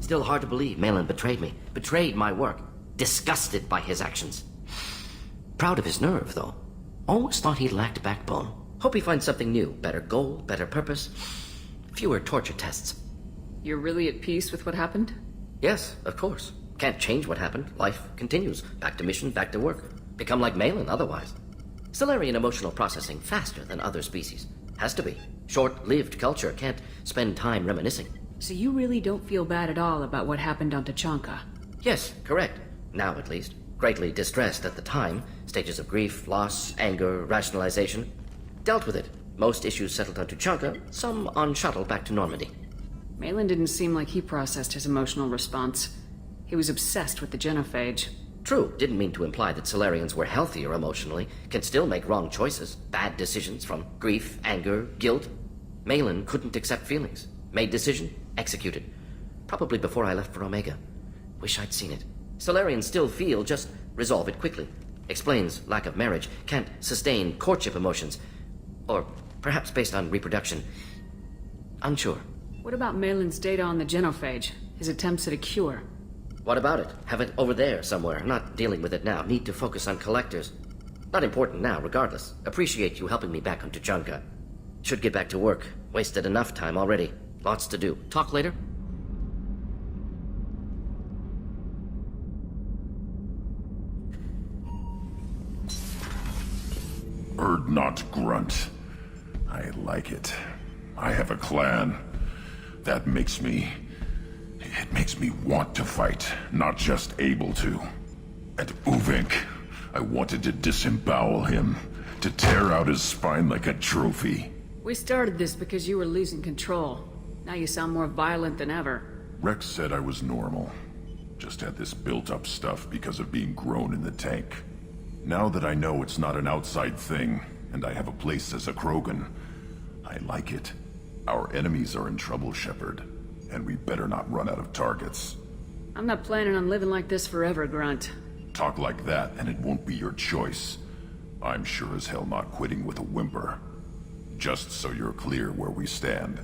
Still hard to believe Malin betrayed me. Betrayed my work. Disgusted by his actions. Proud of his nerve, though. Always thought he lacked backbone. Hope he finds something new. Better goal, better purpose. Fewer torture tests. You're really at peace with what happened? Yes, of course. Can't change what happened. Life continues. Back to mission, back to work. Become like Malin otherwise. Solarian emotional processing faster than other species. Has to be. Short-lived culture can't spend time reminiscing. So you really don't feel bad at all about what happened on Tachanka? Yes, correct. Now at least. Greatly distressed at the time. Stages of grief, loss, anger, rationalization. Dealt with it. Most issues settled on Tachanka, some on shuttle back to Normandy. Malin didn't seem like he processed his emotional response. He was obsessed with the genophage. True, didn't mean to imply that Solarians were healthier emotionally, can still make wrong choices, bad decisions from grief, anger, guilt. Malin couldn't accept feelings. Made decision, executed. Probably before I left for Omega. Wish I'd seen it. Solarians still feel, just resolve it quickly. Explains lack of marriage, can't sustain courtship emotions. Or perhaps based on reproduction. Unsure. What about Malin's data on the genophage? His attempts at a cure? What about it? Have it over there somewhere. Not dealing with it now. Need to focus on collectors. Not important now, regardless. Appreciate you helping me back on Tachanka. Should get back to work. Wasted enough time already. Lots to do. Talk later? Bird not grunt. I like it. I have a clan. That makes me... It makes me want to fight, not just able to. At Uvink, I wanted to disembowel him, to tear out his spine like a trophy. We started this because you were losing control. Now you sound more violent than ever. Rex said I was normal. Just had this built-up stuff because of being grown in the tank. Now that I know it's not an outside thing, and I have a place as a Krogan, I like it. Our enemies are in trouble, Shepard. And we better not run out of targets. I'm not planning on living like this forever, Grunt. Talk like that, and it won't be your choice. I'm sure as hell not quitting with a whimper. Just so you're clear where we stand.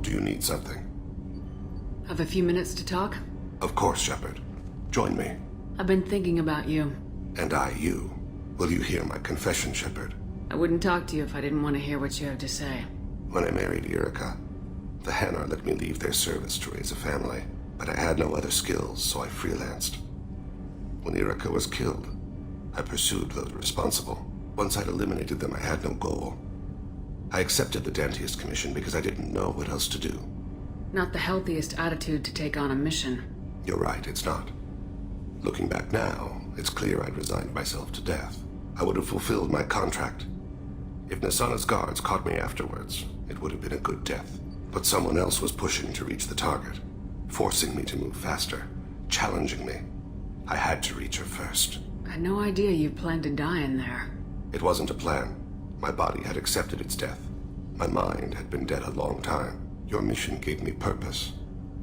Do you need something? Have a few minutes to talk? Of course, Shepard. Join me. I've been thinking about you. And I, you. Will you hear my confession, Shepard? I wouldn't talk to you if I didn't want to hear what you have to say. When I married Erica, the Hanar let me leave their service to raise a family, but I had no other skills, so I freelanced. When Erica was killed, I pursued those responsible. Once I'd eliminated them, I had no goal. I accepted the Dantiest commission because I didn't know what else to do. Not the healthiest attitude to take on a mission. You're right, it's not. Looking back now, it's clear I'd resigned myself to death. I would have fulfilled my contract. If Nasana's guards caught me afterwards, it would have been a good death. But someone else was pushing to reach the target, forcing me to move faster, challenging me. I had to reach her first. I had no idea you planned to die in there. It wasn't a plan. My body had accepted its death. My mind had been dead a long time. Your mission gave me purpose,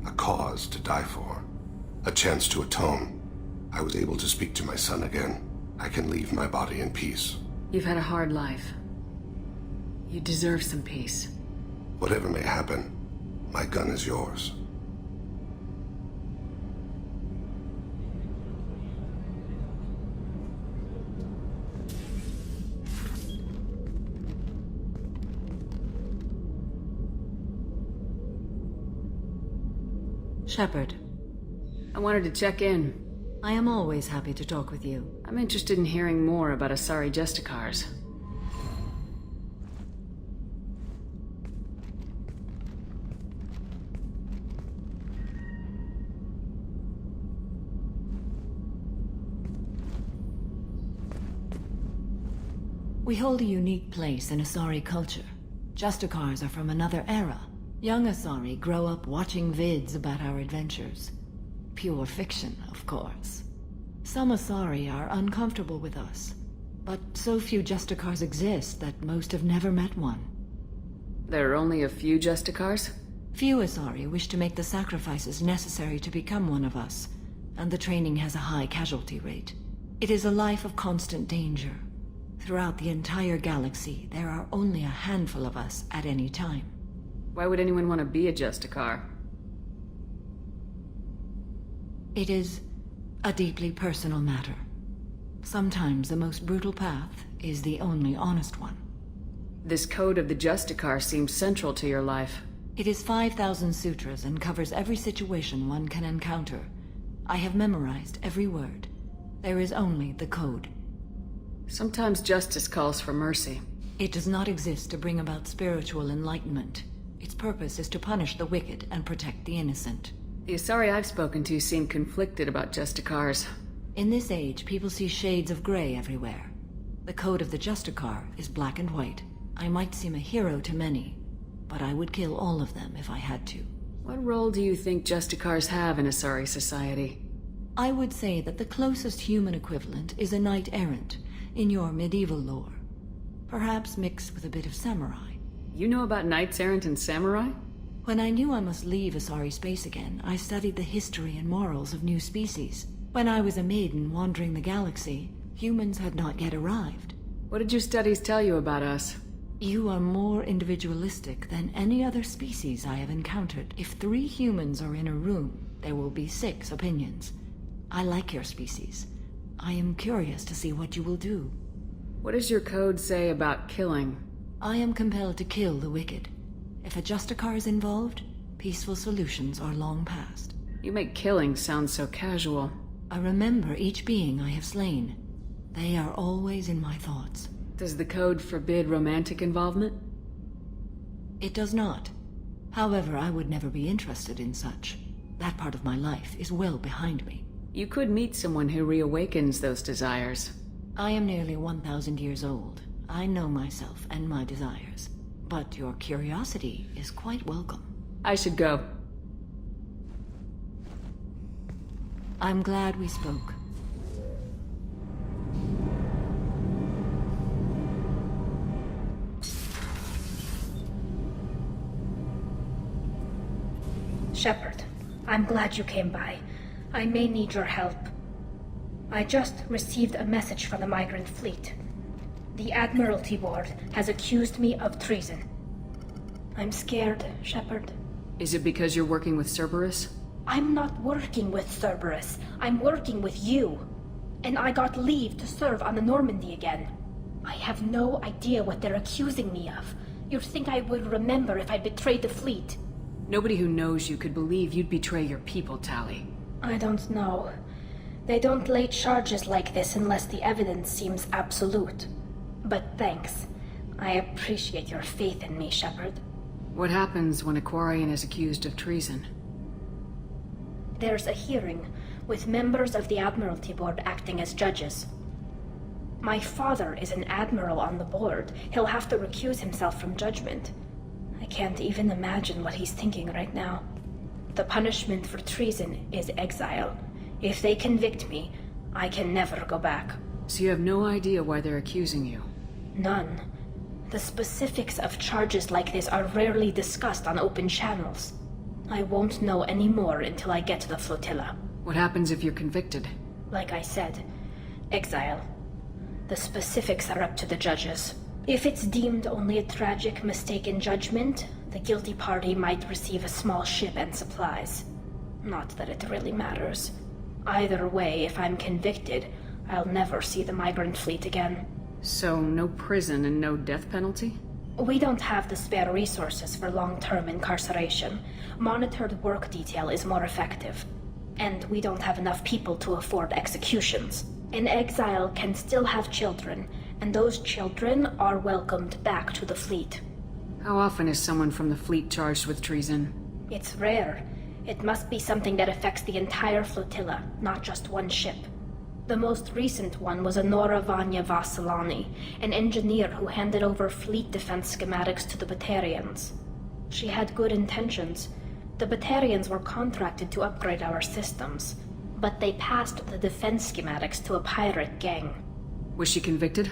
a cause to die for, a chance to atone. I was able to speak to my son again. I can leave my body in peace. You've had a hard life. You deserve some peace. Whatever may happen, my gun is yours. Shepard, I wanted to check in. I am always happy to talk with you. I'm interested in hearing more about Asari Justicars. We hold a unique place in Asari culture. Justicars are from another era. Young Asari grow up watching vids about our adventures. Pure fiction, of course. Some Asari are uncomfortable with us, but so few Justicars exist that most have never met one. There are only a few Justicars? Few Asari wish to make the sacrifices necessary to become one of us, and the training has a high casualty rate. It is a life of constant danger. Throughout the entire galaxy, there are only a handful of us at any time. Why would anyone want to be a Justicar? It is a deeply personal matter. Sometimes the most brutal path is the only honest one. This code of the Justicar seems central to your life. It is 5,000 sutras and covers every situation one can encounter. I have memorized every word. There is only the code. Sometimes justice calls for mercy. It does not exist to bring about spiritual enlightenment. Its purpose is to punish the wicked and protect the innocent. The Asari I've spoken to seem conflicted about Justicars. In this age, people see shades of gray everywhere. The code of the Justicar is black and white. I might seem a hero to many, but I would kill all of them if I had to. What role do you think Justicars have in Asari society? I would say that the closest human equivalent is a knight-errant in your medieval lore. Perhaps mixed with a bit of samurai. You know about knights errant and samurai? When I knew I must leave Asari space again, I studied the history and morals of new species. When I was a maiden wandering the galaxy, humans had not yet arrived. What did your studies tell you about us? You are more individualistic than any other species I have encountered. If 3 humans are in a room, there will be 6 opinions. I like your species. I am curious to see what you will do. What does your code say about killing? I am compelled to kill the wicked. If a Justicar is involved, peaceful solutions are long past. You make killing sound so casual. I remember each being I have slain. They are always in my thoughts. Does the code forbid romantic involvement? It does not. However, I would never be interested in such. That part of my life is well behind me. You could meet someone who reawakens those desires. I am nearly 1,000 years old. I know myself and my desires. But your curiosity is quite welcome. I should go. I'm glad we spoke. Shepard, I'm glad you came by. I may need your help. I just received a message from the migrant fleet. The Admiralty Board has accused me of treason. I'm scared, Shepard. Is it because you're working with Cerberus? I'm not working with Cerberus. I'm working with you. And I got leave to serve on the Normandy again. I have no idea what they're accusing me of. You'd think I would remember if I betrayed the fleet. Nobody who knows you could believe you'd betray your people, Tali. I don't know. They don't lay charges like this unless the evidence seems absolute. But thanks. I appreciate your faith in me, Shepard. What happens when a Quarian is accused of treason? There's a hearing, with members of the Admiralty Board acting as judges. My father is an admiral on the board. He'll have to recuse himself from judgment. I can't even imagine what he's thinking right now. The punishment for treason is exile. If they convict me, I can never go back. So you have no idea why they're accusing you? None. The specifics of charges like this are rarely discussed on open channels. I won't know any more until I get to the flotilla. What happens if you're convicted? Like I said, exile. The specifics are up to the judges. If it's deemed only a tragic mistake in judgment, the guilty party might receive a small ship and supplies. Not that it really matters. Either way, if I'm convicted, I'll never see the migrant fleet again. So, no prison and no death penalty? We don't have the spare resources for long-term incarceration. Monitored work detail is more effective. And we don't have enough people to afford executions. An exile can still have children, and those children are welcomed back to the fleet. How often is someone from the fleet charged with treason? It's rare. It must be something that affects the entire flotilla, not just one ship. The most recent one was Honora Vanya Vassilani, an engineer who handed over fleet defense schematics to the Batarians. She had good intentions. The Batarians were contracted to upgrade our systems, but they passed the defense schematics to a pirate gang. Was she convicted?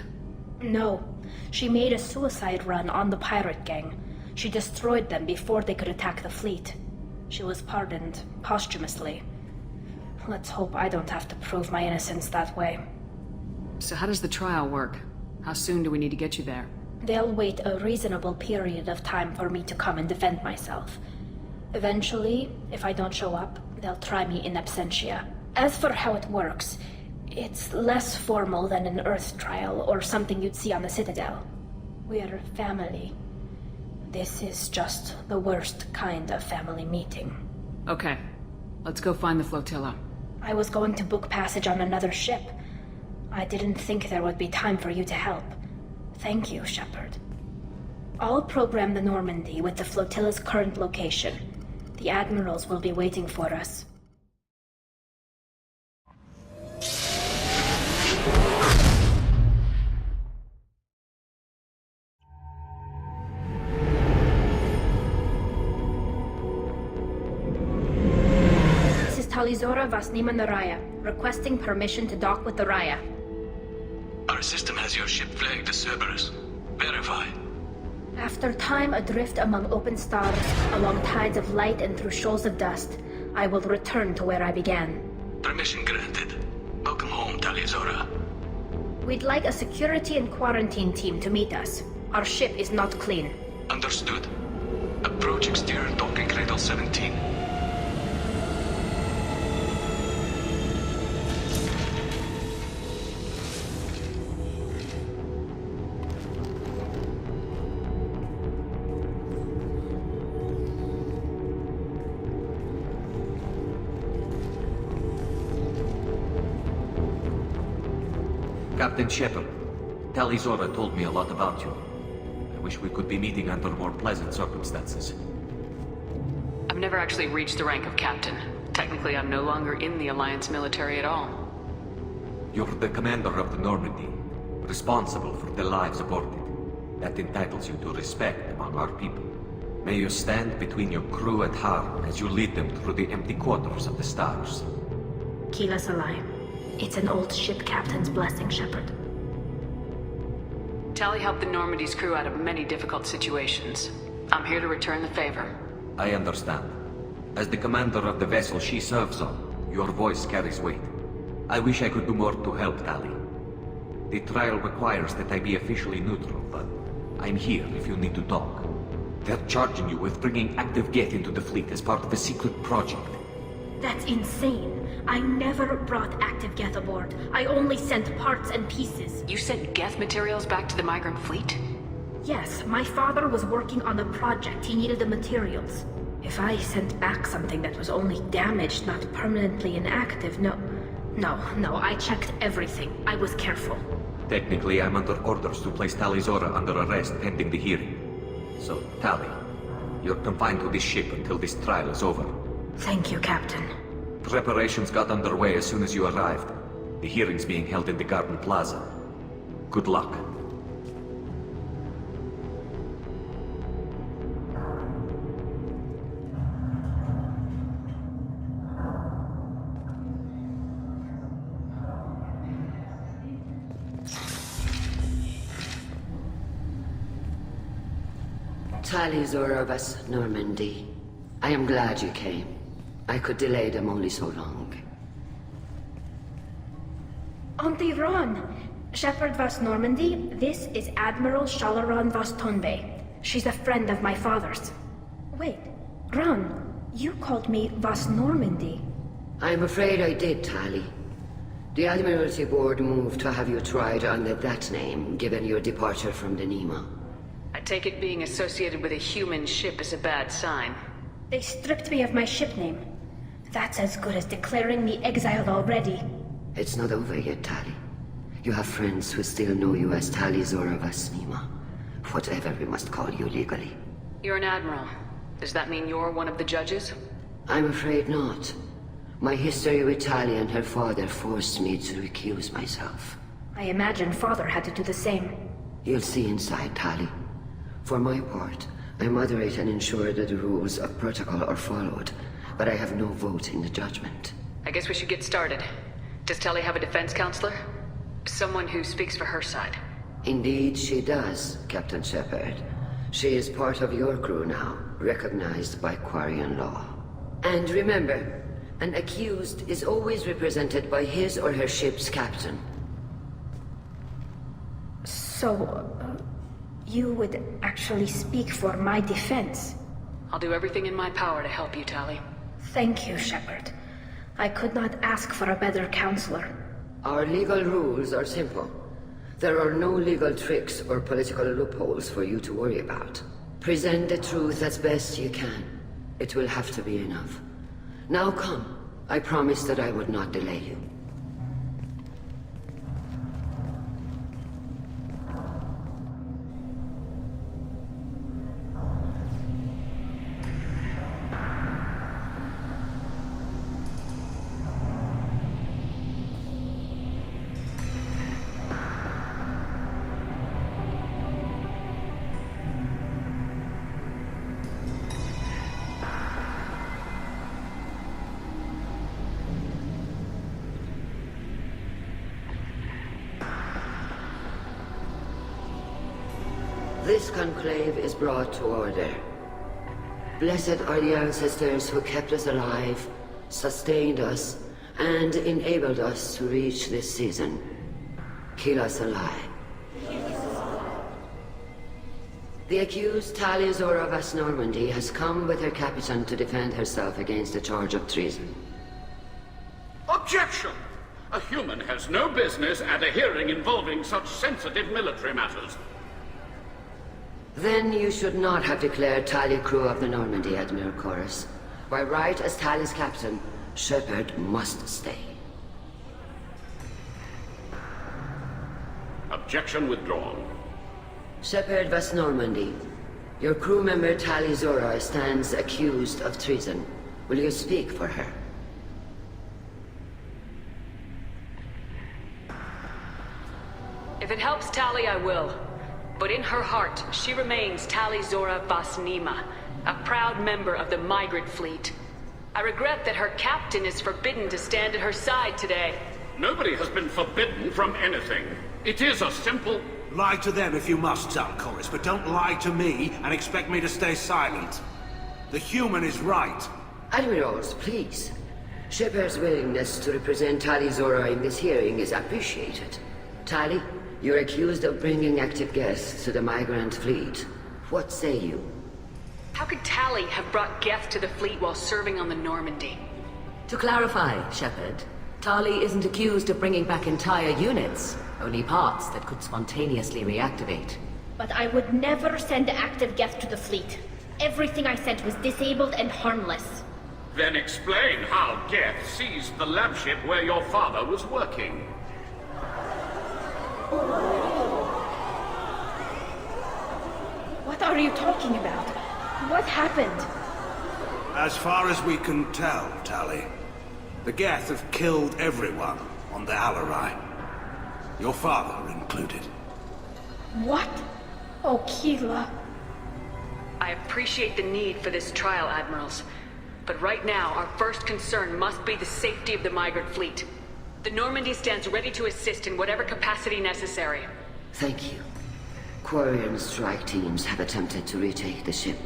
No. She made a suicide run on the pirate gang. She destroyed them before they could attack the fleet. She was pardoned, posthumously. Let's hope I don't have to prove my innocence that way. So how does the trial work? How soon do we need to get you there? They'll wait a reasonable period of time for me to come and defend myself. Eventually, if I don't show up, they'll try me in absentia. As for how it works, it's less formal than an Earth trial or something you'd see on the Citadel. We're family. This is just the worst kind of family meeting. Okay. Let's go find the flotilla. I was going to book passage on another ship. I didn't think there would be time for you to help. Thank you, Shepard. I'll program the Normandy with the flotilla's current location. The admirals will be waiting for us. This is Talizora Vasnima Naraya, requesting permission to dock with the Raya. Our system has your ship flagged as Cerberus. Verify. After time adrift among open stars, along tides of light and through shoals of dust, I will return to where I began. Permission granted. Welcome home, Talizora. We'd like a security and quarantine team to meet us. Our ship is not clean. Understood. Approach exterior docking cradle 17. Captain Shepard, Talizora told me a lot about you. I wish we could be meeting under more pleasant circumstances. I've never actually reached the rank of captain. Technically, I'm no longer in the Alliance military at all. You're the commander of the Normandy, responsible for the lives aborted. That entitles you to respect among our people. May you stand between your crew and harm as you lead them through the empty quarters of the stars. Kila Salai. It's an old ship captain's blessing, Shepard. Tali helped the Normandy's crew out of many difficult situations. I'm here to return the favor. I understand. As the commander of the vessel she serves on, your voice carries weight. I wish I could do more to help Tali. The trial requires that I be officially neutral, but I'm here if you need to talk. They're charging you with bringing active Geth into the fleet as part of a secret project. That's insane. I never brought active Geth aboard. I only sent parts and pieces. You sent Geth materials back to the migrant fleet? Yes, my father was working on a project. He needed the materials. If I sent back something that was only damaged, not permanently inactive, no, I checked everything. I was careful. Technically, I'm under orders to place Talizora under arrest pending the hearing. So, Tali, you're confined to this ship until this trial is over. Thank you, Captain. Preparations got underway as soon as you arrived. The hearing's being held in the Garden Plaza. Good luck. Talizora of us, Normandy. I am glad you came. I could delay them only so long. Auntie Ron! Shepard Vas Normandy, this is Admiral Shalaran Vas Tonbe. She's a friend of my father's. Wait, Ron, you called me Vas Normandy. I'm afraid I did, Tali. The Admiralty Board moved to have you tried under that name, given your departure from the Nima. I take it being associated with a human ship is a bad sign. They stripped me of my ship name. That's as good as declaring me exiled already. It's not over yet, Tali. You have friends who still know you as Talizora Vasnima. Whatever we must call you legally. You're an admiral. Does that mean you're one of the judges? I'm afraid not. My history with Tali and her father forced me to recuse myself. I imagine father had to do the same. You'll see inside, Tali. For my part, I moderate and ensure that the rules of protocol are followed, but I have no vote in the judgment. I guess we should get started. Does Tali have a defense counselor? Someone who speaks for her side. Indeed she does, Captain Shepard. She is part of your crew now, recognized by Quarian law. And remember, an accused is always represented by his or her ship's captain. You would actually speak for my defense? I'll do everything in my power to help you, Tali. Thank you, Shepard. I could not ask for a better counselor. Our legal rules are simple. There are no legal tricks or political loopholes for you to worry about. Present the truth as best you can. It will have to be enough. Now come. I promised that I would not delay you. This conclave is brought to order. Blessed are the ancestors who kept us alive, sustained us, and enabled us to reach this season. Keep us alive. The accused Tali Zora Vas Normandy has come with her captain to defend herself against a charge of treason. Objection! A human has no business at a hearing involving such sensitive military matters. Then you should not have declared Tali crew of the Normandy, Admiral Chorus. By right as Tali's captain, Shepard must stay. Objection withdrawn. Shepard Vas Normandy, your crew member Tali Zora stands accused of treason. Will you speak for her? If it helps Tali, I will. But in her heart, she remains Tali Zora Vas Nima, a proud member of the migrant fleet. I regret that her captain is forbidden to stand at her side today. Nobody has been forbidden from anything. It is a simple... Lie to them if you must, Zalcoris, but don't lie to me and expect me to stay silent. The human is right. Admirals, please. Shepard's willingness to represent Tali Zora in this hearing is appreciated. Tali, you're accused of bringing active guests to the migrant fleet. What say you? How could Tali have brought Geth to the fleet while serving on the Normandy? To clarify, Shepard, Tali isn't accused of bringing back entire units, only parts that could spontaneously reactivate. But I would never send active Geth to the fleet. Everything I sent was disabled and harmless. Then explain how Geth seized the lab ship where your father was working. What are you talking about? What happened? As far as we can tell, Tali, the Geth have killed everyone on the Alarai. Your father included. What? Oh, Keela. I appreciate the need for this trial, Admirals. But right now, our first concern must be the safety of the migrant fleet. The Normandy stands ready to assist in whatever capacity necessary. Thank you. Quarian strike teams have attempted to retake the ship,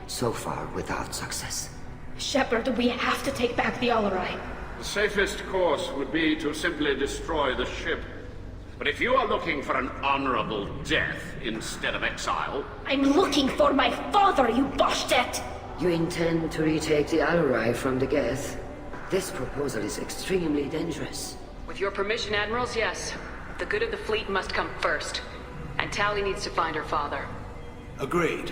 so far without success. Shepard, we have to take back the Alarai. The safest course would be to simply destroy the ship. But if you are looking for an honorable death instead of exile... I'm looking for my father, you Boshtet! You intend to retake the Alarai from the Geth? This proposal is extremely dangerous. With your permission, Admirals, yes. The good of the fleet must come first. And Tali needs to find her father. Agreed.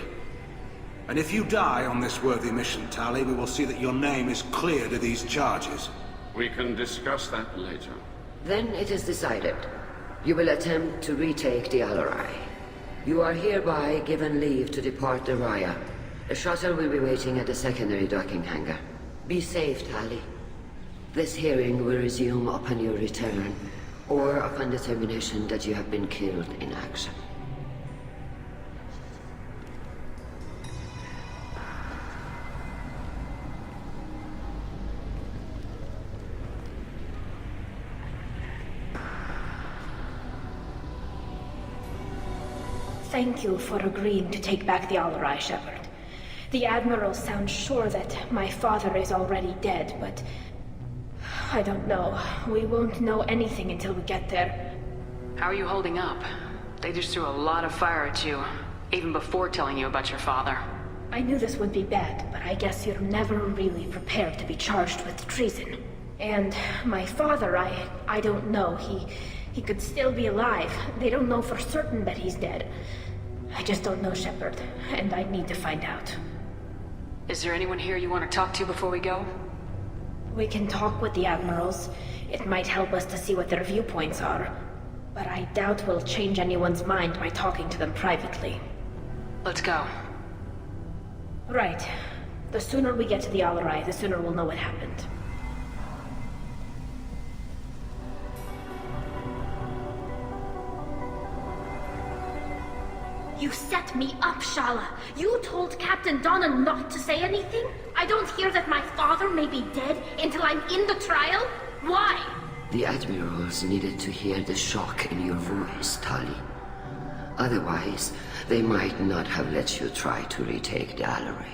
And if you die on this worthy mission, Tali, we will see that your name is cleared of these charges. We can discuss that later. Then it is decided. You will attempt to retake the Alarai. You are hereby given leave to depart the Raya. The shuttle will be waiting at the secondary docking hangar. Be safe, Tali. This hearing will resume upon your return, or upon determination that you have been killed in action. Thank you for agreeing to take back the Alarai, Shepard. The Admirals sound sure that my father is already dead, but... I don't know. We won't know anything until we get there. How are you holding up? They just threw a lot of fire at you, even before telling you about your father. I knew this would be bad, but I guess you're never really prepared to be charged with treason. And my father, I don't know. He could still be alive. They don't know for certain that he's dead. I just don't know, Shepard, and I need to find out. Is there anyone here you want to talk to before we go? We can talk with the admirals. It might help us to see what their viewpoints are. But I doubt we'll change anyone's mind by talking to them privately. Let's go. Right. The sooner we get to the Alarai, the sooner we'll know what happened. You set me up, Shala. You told Captain Donna not to say anything? I don't hear that my father may be dead until I'm in the trial? Why? The admirals needed to hear the shock in your voice, Tali. Otherwise, they might not have let you try to retake the Alarai.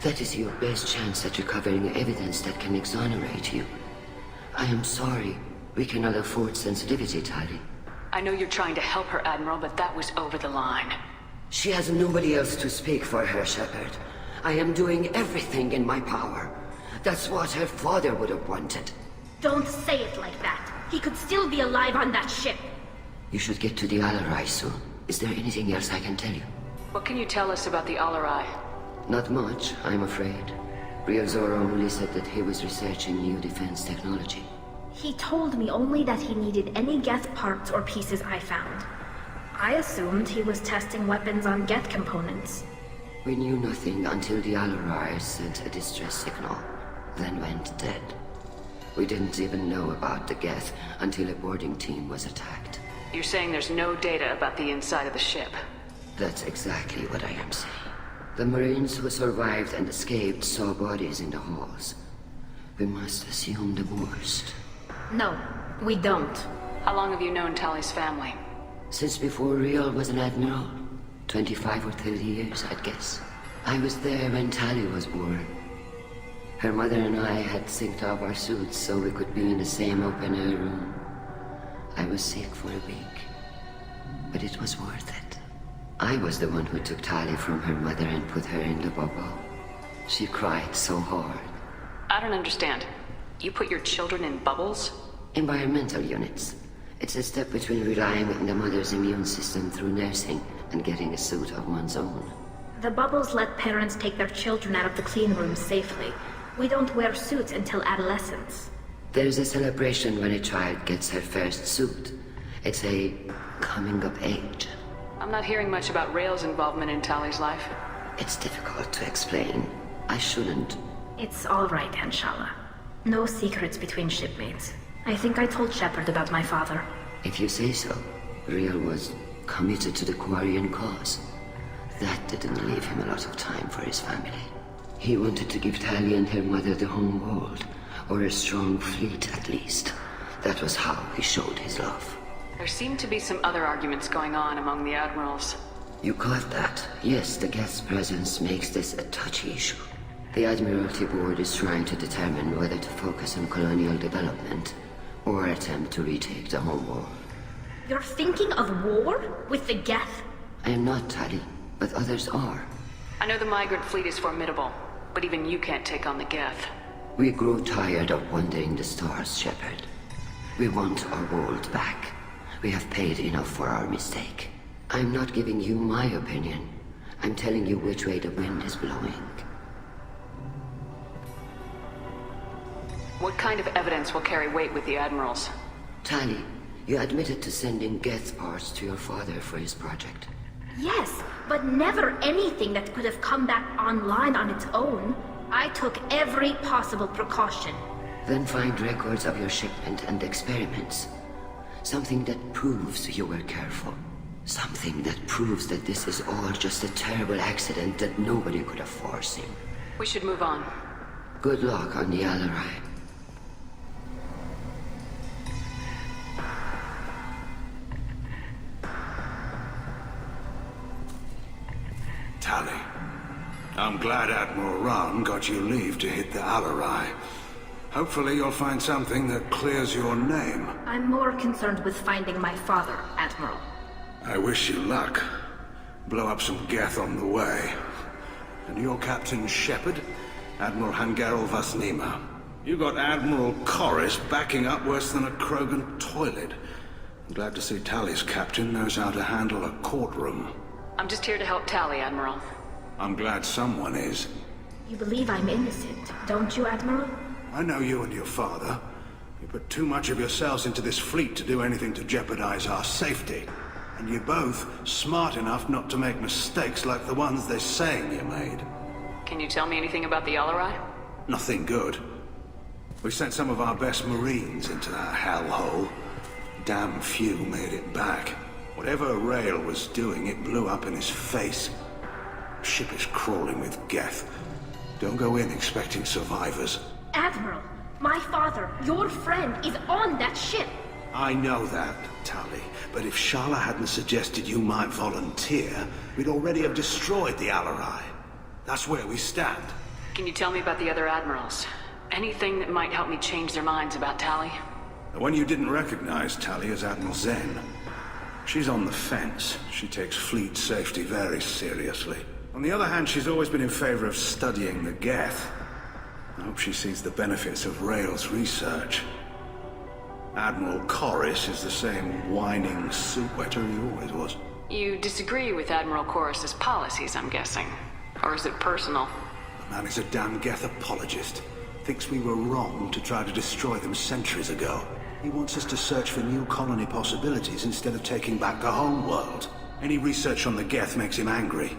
That is your best chance at recovering evidence that can exonerate you. I am sorry. We cannot afford sensitivity, Tali. I know you're trying to help her, Admiral, but that was over the line. She has nobody else to speak for her, Shepard. I am doing everything in my power. That's what her father would have wanted. Don't say it like that. He could still be alive on that ship. You should get to the Alarai soon. Is there anything else I can tell you? What can you tell us about the Alarai? Not much, I'm afraid. Real Zora only said that he was researching new defense technology. He told me only that he needed any Geth parts or pieces I found. I assumed he was testing weapons on Geth components. We knew nothing until the Alarai sent a distress signal, then went dead. We didn't even know about the Geth until a boarding team was attacked. You're saying there's no data about the inside of the ship? That's exactly what I am saying. The Marines who survived and escaped saw bodies in the halls. We must assume the worst. No, we don't. How long have you known Tali's family? Since before Riel was an admiral. 25 or 30 years, I'd guess. I was there when Tali was born. Her mother and I had synced up our suits so we could be in the same open-air room. I was sick for a week, but it was worth it. I was the one who took Tali from her mother and put her in the bubble. She cried so hard. I don't understand. You put your children in bubbles? Environmental units. It's a step between relying on the mother's immune system through nursing and getting a suit of one's own. The bubbles let parents take their children out of the clean rooms safely. We don't wear suits until adolescence. There's a celebration when a child gets her first suit. It's a coming of age. I'm not hearing much about Rael's involvement in Tali's life. It's difficult to explain. I shouldn't. It's all right, Anshala. No secrets between shipmates. I think I told Shepard about my father. If you say so. Riel was committed to the Quarian cause. That didn't leave him a lot of time for his family. He wanted to give Tali and her mother the home world, or a strong fleet at least. That was how he showed his love. There seem to be some other arguments going on among the admirals. You caught that? Yes, the Geth's presence makes this a touchy issue. The Admiralty Board is trying to determine whether to focus on colonial development or attempt to retake the home world. You're thinking of war? With the Geth? I am not, Tali, but others are. I know the migrant fleet is formidable, but even you can't take on the Geth. We grow tired of wandering the stars, Shepard. We want our world back. We have paid enough for our mistake. I'm not giving you my opinion. I'm telling you which way the wind is blowing. What kind of evidence will carry weight with the admirals? Tali, you admitted to sending Geth parts to your father for his project. Yes, but never anything that could have come back online on its own. I took every possible precaution. Then find records of your shipment and experiments. Something that proves you were careful. Something that proves that this is all just a terrible accident that nobody could have foreseen. We should move on. Good luck on the Alarai. Tali, I'm glad Admiral Rahn got you leave to hit the Alarai. Hopefully you'll find something that clears your name. I'm more concerned with finding my father, Admiral. I wish you luck. Blow up some Geth on the way. And you're Captain Shepard, Admiral Hangarel Vasnima. You got Admiral Corris backing up worse than a Krogan toilet. I'm glad to see Tali's captain knows how to handle a courtroom. I'm just here to help Tali, Admiral. I'm glad someone is. You believe I'm innocent, don't you, Admiral? I know you and your father. You put too much of yourselves into this fleet to do anything to jeopardize our safety. And you're both smart enough not to make mistakes like the ones they're saying you made. Can you tell me anything about the Alarai? Nothing good. We sent some of our best Marines into that hellhole. Damn few made it back. Whatever Rail was doing, it blew up in his face. Ship is crawling with Geth. Don't go in expecting survivors. Admiral, my father, your friend, is on that ship. I know that, Tali, but if Shala hadn't suggested you might volunteer, we'd already have destroyed the Alarai. That's where we stand. Can you tell me about the other admirals? Anything that might help me change their minds about Tali? The one you didn't recognize, Tali, is Admiral Zen. She's on the fence. She takes fleet safety very seriously. On the other hand, she's always been in favor of studying the Geth. I hope she sees the benefits of Rail's research. Admiral Corris is the same whining soup-wetter he always was. You disagree with Admiral Corris's policies, I'm guessing. Or is it personal? The man is a damn Geth apologist. Thinks we were wrong to try to destroy them centuries ago. He wants us to search for new colony possibilities instead of taking back the home world. Any research on the Geth makes him angry.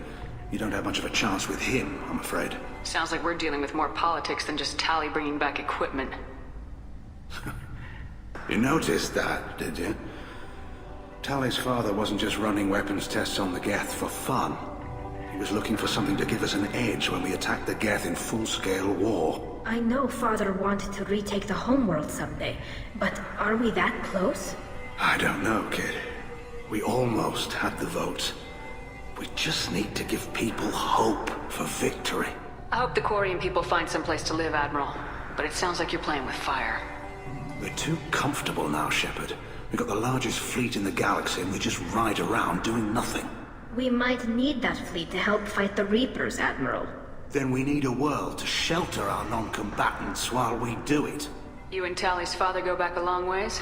You don't have much of a chance with him, I'm afraid. Sounds like we're dealing with more politics than just Tali bringing back equipment. You noticed that, did you? Tali's father wasn't just running weapons tests on the Geth for fun. He was looking for something to give us an edge when we attacked the Geth in full-scale war. I know Father wanted to retake the homeworld someday, but are we that close? I don't know, kid. We almost had the votes. We just need to give people hope for victory. I hope the Quarian people find someplace to live, Admiral. But it sounds like you're playing with fire. We're too comfortable now, Shepard. We've got the largest fleet in the galaxy and we just ride around doing nothing. We might need that fleet to help fight the Reapers, Admiral. Then we need a world to shelter our non-combatants while we do it. You and Tali's father go back a long ways?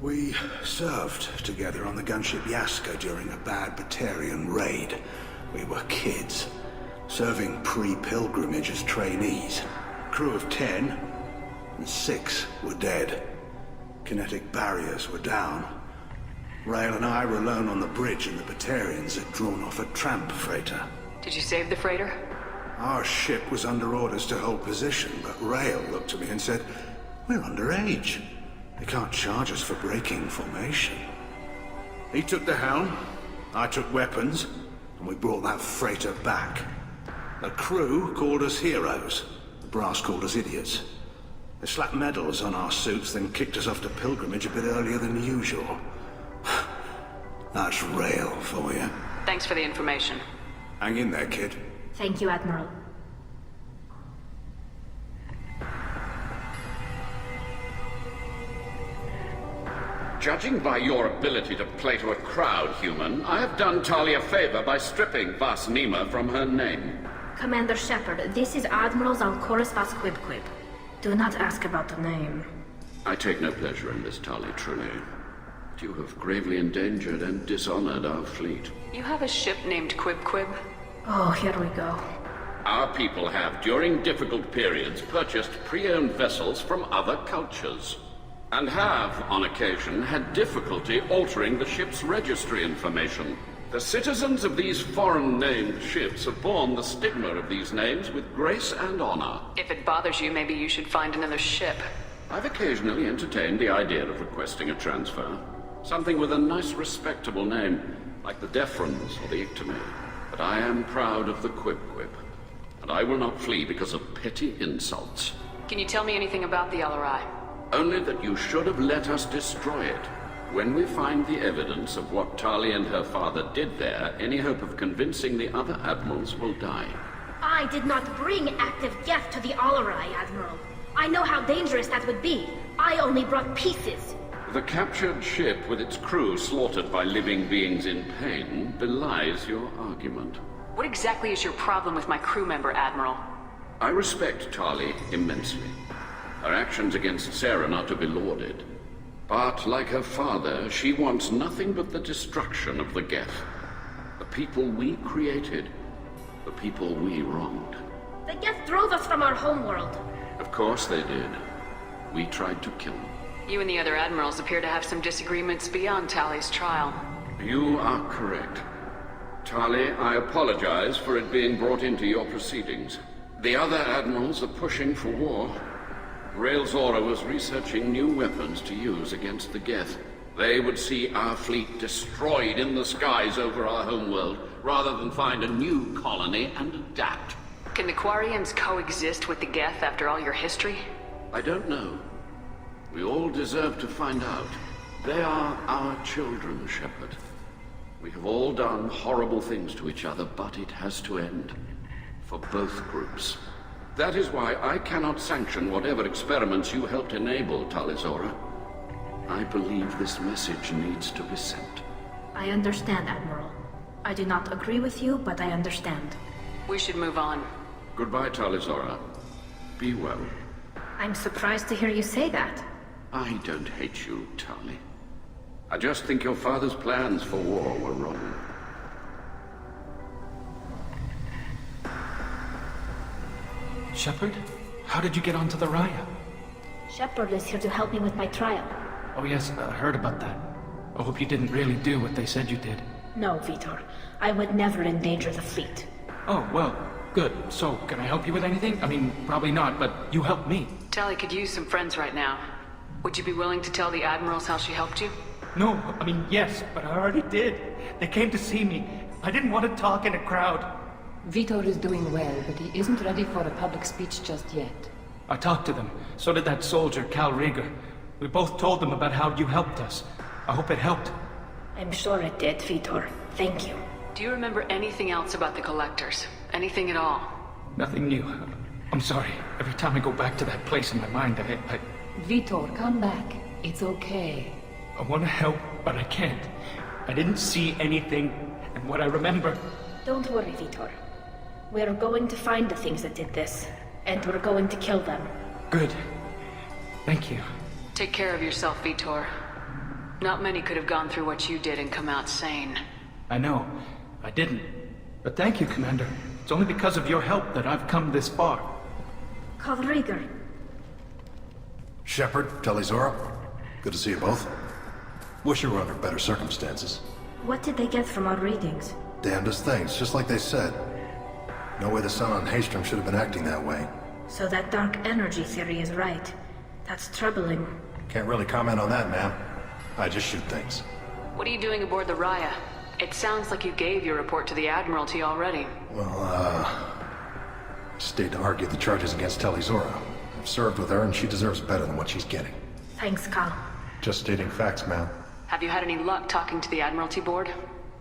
We served together on the gunship Yaska during a bad Batarian raid. We were kids, serving pre-pilgrimage as trainees. Crew of 10, and 6 were dead. Kinetic barriers were down. Rail and I were alone on the bridge and the Batarians had drawn off a tramp freighter. Did you save the freighter? Our ship was under orders to hold position, but Rail looked at me and said, "We're underage. They can't charge us for breaking formation." He took the helm, I took weapons, and we brought that freighter back. The crew called us heroes. The brass called us idiots. They slapped medals on our suits, then kicked us off to pilgrimage a bit earlier than usual. That's Rail for you. Thanks for the information. Hang in there, kid. Thank you, Admiral. Judging by your ability to play to a crowd, human, I have done Tali a favor by stripping Vasnima from her name. Commander Shepard, this is Admiral Zalcoris Vasquibquib. Do not ask about the name. I take no pleasure in this, Tali, truly. But you have gravely endangered and dishonored our fleet. You have a ship named Quib Quib? Oh, here we go. Our people have, during difficult periods, purchased pre-owned vessels from other cultures. And have, on occasion, had difficulty altering the ship's registry information. The citizens of these foreign-named ships have borne the stigma of these names with grace and honor. If it bothers you, maybe you should find another ship. I've occasionally entertained the idea of requesting a transfer. Something with a nice, respectable name, like the Defrons or the Ictame. But I am proud of the Quib Quib, and I will not flee because of petty insults. Can you tell me anything about the Alarai? Only that you should have let us destroy it. When we find the evidence of what Tali and her father did there, any hope of convincing the other admirals will die. I did not bring active Geth to the Alarai, Admiral. I know how dangerous that would be. I only brought pieces. The captured ship with its crew slaughtered by living beings in pain belies your argument. What exactly is your problem with my crew member, Admiral? I respect Tali immensely. Her actions against Saren are to be lauded. But, like her father, she wants nothing but the destruction of the Geth. The people we created. The people we wronged. The Geth drove us from our homeworld. Of course they did. We tried to kill them. You and the other admirals appear to have some disagreements beyond Tali's trial. You are correct. Tali, I apologize for it being brought into your proceedings. The other admirals are pushing for war. Rael Zora was researching new weapons to use against the Geth. They would see our fleet destroyed in the skies over our homeworld, rather than find a new colony and adapt. Can the Quarians coexist with the Geth after all your history? I don't know. We all deserve to find out. They are our children, Shepard. We have all done horrible things to each other, but it has to end. For both groups. That is why I cannot sanction whatever experiments you helped enable, Tali Zora. I believe this message needs to be sent. I understand, Admiral. I do not agree with you, but I understand. We should move on. Goodbye, Tali Zora. Be well. I'm surprised to hear you say that. I don't hate you, Tali. I just think your father's plans for war were wrong. Shepard? How did you get onto the Raya? Shepard is here to help me with my trial. Oh yes, I heard about that. I hope you didn't really do what they said you did. No, Vitor. I would never endanger the fleet. Oh, well, good. So, can I help you with anything? I mean, probably not, but you helped me. Tali could use some friends right now. Would you be willing to tell the admirals how she helped you? No, I mean, yes, but I already did. They came to see me. I didn't want to talk in a crowd. Vitor is doing well, but he isn't ready for a public speech just yet. I talked to them. So did that soldier, Cal Rieger. We both told them about how you helped us. I hope it helped. I'm sure it did, Vitor. Thank you. Do you remember anything else about the Collectors? Anything at all? Nothing new. I'm sorry. Every time I go back to that place in my mind, I Vitor, come back. It's okay. I want to help, but I can't. I didn't see anything, and what I remember... Don't worry, Vitor. We're going to find the things that did this, and we're going to kill them. Good. Thank you. Take care of yourself, Vitor. Not many could have gone through what you did and come out sane. I know. I didn't. But thank you, Commander. It's only because of your help that I've come this far. Cal Rieger. Shepard, Tali Zora. Good to see you both. Wish you were under better circumstances. What did they get from our readings? Damnedest things, just like they said. No way the sun on Haystrom should have been acting that way. So that dark energy theory is right. That's troubling. Can't really comment on that, ma'am. I just shoot things. What are you doing aboard the Raya? It sounds like you gave your report to the Admiralty already. Well, stayed to argue the charges against Tali Zora. I've served with her, and she deserves better than what she's getting. Thanks, Cal. Just stating facts, ma'am. Have you had any luck talking to the Admiralty Board?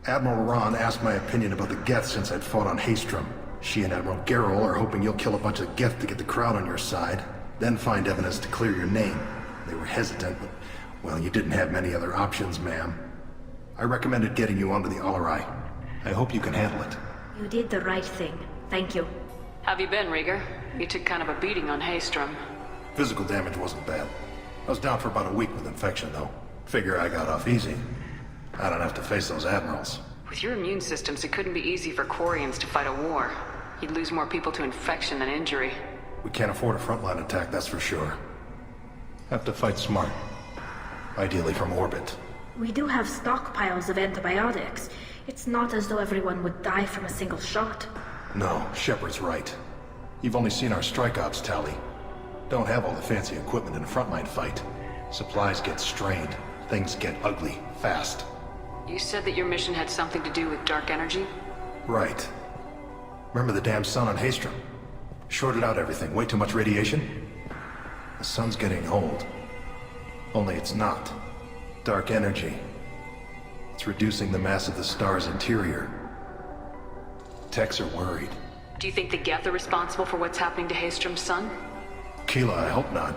Admiral Ron asked my opinion about the Geth since I'd fought on Haystrom. She and Admiral Garrel are hoping you'll kill a bunch of Geth to get the crowd on your side, then find evidence to clear your name. They were hesitant, but, well, you didn't have many other options, ma'am. I recommended getting you onto the Alarai. I hope you can handle it. You did the right thing. Thank you. Have you been, Rieger? You took kind of a beating on Haystrom. Physical damage wasn't bad. I was down for about a week with infection, though. Figure I got off easy. I don't have to face those admirals. With your immune systems, it couldn't be easy for Quarians to fight a war. You'd lose more people to infection than injury. We can't afford a frontline attack, that's for sure. Have to fight smart. Ideally from orbit. We do have stockpiles of antibiotics. It's not as though everyone would die from a single shot. No, Shepard's right. You've only seen our strike ops, Tali. Don't have all the fancy equipment in a frontline fight. Supplies get strained. Things get ugly, fast. You said that your mission had something to do with dark energy? Right. Remember the damn sun on Haystrom? Shorted out everything. Way too much radiation? The sun's getting old. Only it's not. Dark energy. It's reducing the mass of the star's interior. Techs are worried. Do you think the Geth are responsible for what's happening to Haystrom's sun? Keela, I hope not.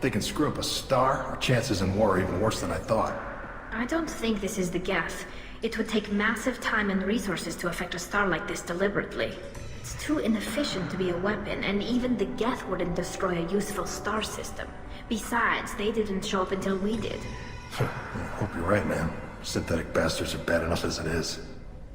If they can screw up a star, our chances in war are even worse than I thought. I don't think this is the Geth. It would take massive time and resources to affect a star like this deliberately. It's too inefficient to be a weapon, and even the Geth wouldn't destroy a useful star system. Besides, they didn't show up until we did. I hope you're right, man. Synthetic bastards are bad enough as it is.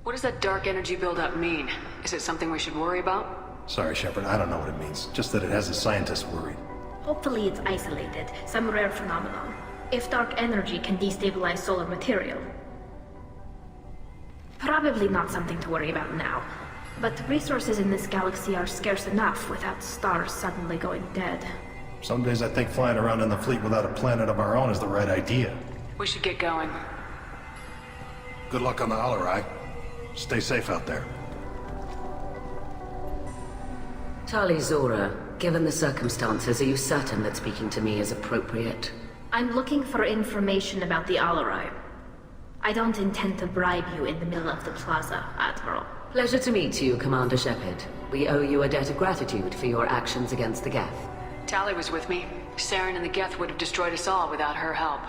What does that dark energy buildup mean? Is it something we should worry about? Sorry, Shepard, I don't know what it means. Just that it has the scientists worried. Hopefully it's isolated, some rare phenomenon. If dark energy can destabilize solar material. Probably not something to worry about now. But resources in this galaxy are scarce enough without stars suddenly going dead. Some days I think flying around in the fleet without a planet of our own is the right idea. We should get going. Good luck on the Alarai. Stay safe out there. Tali Zora, given the circumstances, are you certain that speaking to me is appropriate? I'm looking for information about the Alarai. I don't intend to bribe you in the middle of the plaza, Admiral. Pleasure to meet you, Commander Shepard. We owe you a debt of gratitude for your actions against the Geth. Tali was with me. Saren and the Geth would have destroyed us all without her help.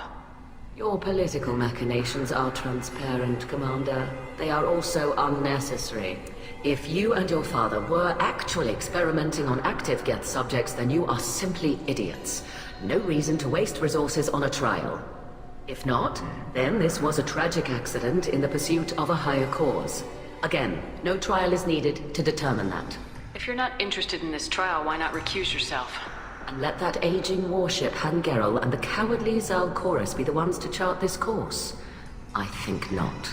Your political machinations are transparent, Commander. They are also unnecessary. If you and your father were actually experimenting on active Geth subjects, then you are simply idiots. No reason to waste resources on a trial. If not, then this was a tragic accident in the pursuit of a higher cause. Again, no trial is needed to determine that. If you're not interested in this trial, why not recuse yourself? And let that aging warship Han Gerrel and the cowardly Zal Chorus be the ones to chart this course? I think not.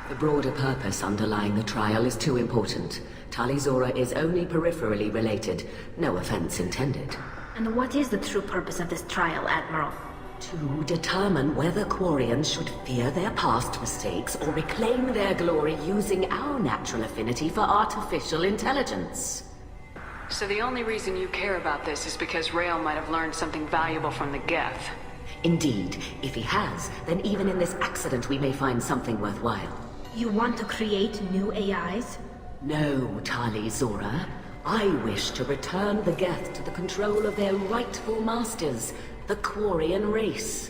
The broader purpose underlying the trial is too important. Tali Zora is only peripherally related. No offense intended. And what is the true purpose of this trial, Admiral? To determine whether Quarians should fear their past mistakes or reclaim their glory using our natural affinity for artificial intelligence. So the only reason you care about this is because Rael might have learned something valuable from the Geth. Indeed. If he has, then even in this accident we may find something worthwhile. You want to create new AIs? No, Tali Zora. I wish to return the Geth to the control of their rightful masters, the Quarian race.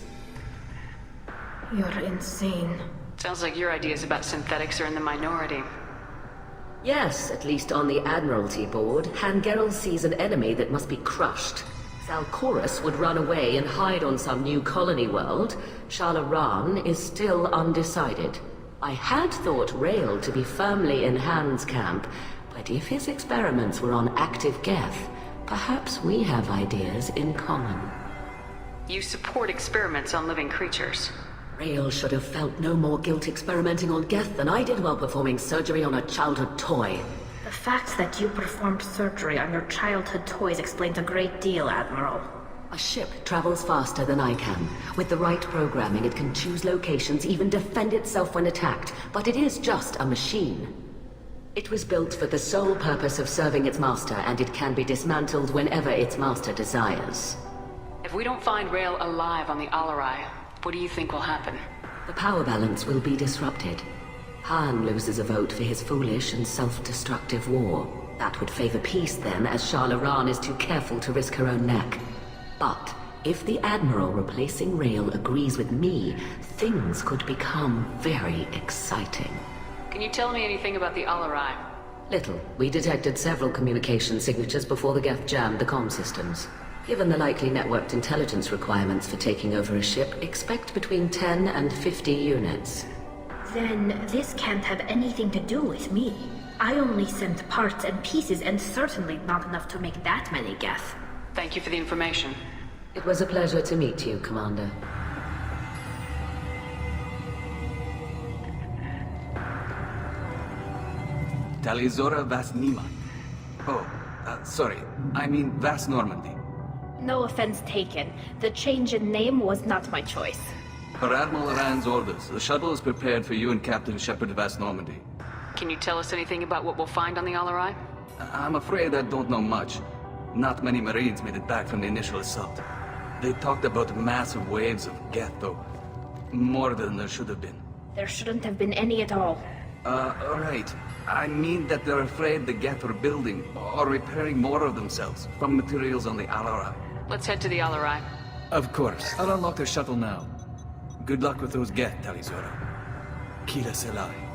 You're insane. Sounds like your ideas about synthetics are in the minority. Yes, at least on the Admiralty board, Han Gerrel sees an enemy that must be crushed. Zal Chorus would run away and hide on some new colony world. Shala Ran is still undecided. I had thought Rael to be firmly in Han's camp, but if his experiments were on active Geth, perhaps we have ideas in common. You support experiments on living creatures. Rael should have felt no more guilt experimenting on Geth than I did while performing surgery on a childhood toy. The fact that you performed surgery on your childhood toys explains a great deal, Admiral. A ship travels faster than I can. With the right programming, it can choose locations, even defend itself when attacked. But it is just a machine. It was built for the sole purpose of serving its master, and it can be dismantled whenever its master desires. If we don't find Rael alive on the Alarai, what do you think will happen? The power balance will be disrupted. Han loses a vote for his foolish and self-destructive war. That would favor peace then, as Shala Ran is too careful to risk her own neck. But if the Admiral replacing Rael agrees with me, things could become very exciting. Can you tell me anything about the Alarai? Little. We detected several communication signatures before the Geth jammed the comm systems. Given the likely networked intelligence requirements for taking over a ship, expect between 10 and 50 units. Then this can't have anything to do with me. I only sent parts and pieces, and certainly not enough to make that many Geth. Thank you for the information. It was a pleasure to meet you, Commander. Tali Zora Vas Nima. Oh, sorry. I mean Vas Normandy. No offense taken. The change in name was not my choice. Per Admiral Rand's orders, the shuttle is prepared for you and Captain Shepard Vas Normandy. Can you tell us anything about what we'll find on the Alarai? I'm afraid I don't know much. Not many Marines made it back from the initial assault. They talked about massive waves of Geth, though. More than there should have been. There shouldn't have been any at all. Right. I mean that they're afraid the Geth are building or repairing more of themselves from materials on the Alarai. Let's head to the Alarai. Of course. I'll unlock the shuttle now. Good luck with those Geth, Talizora. Kira Selai.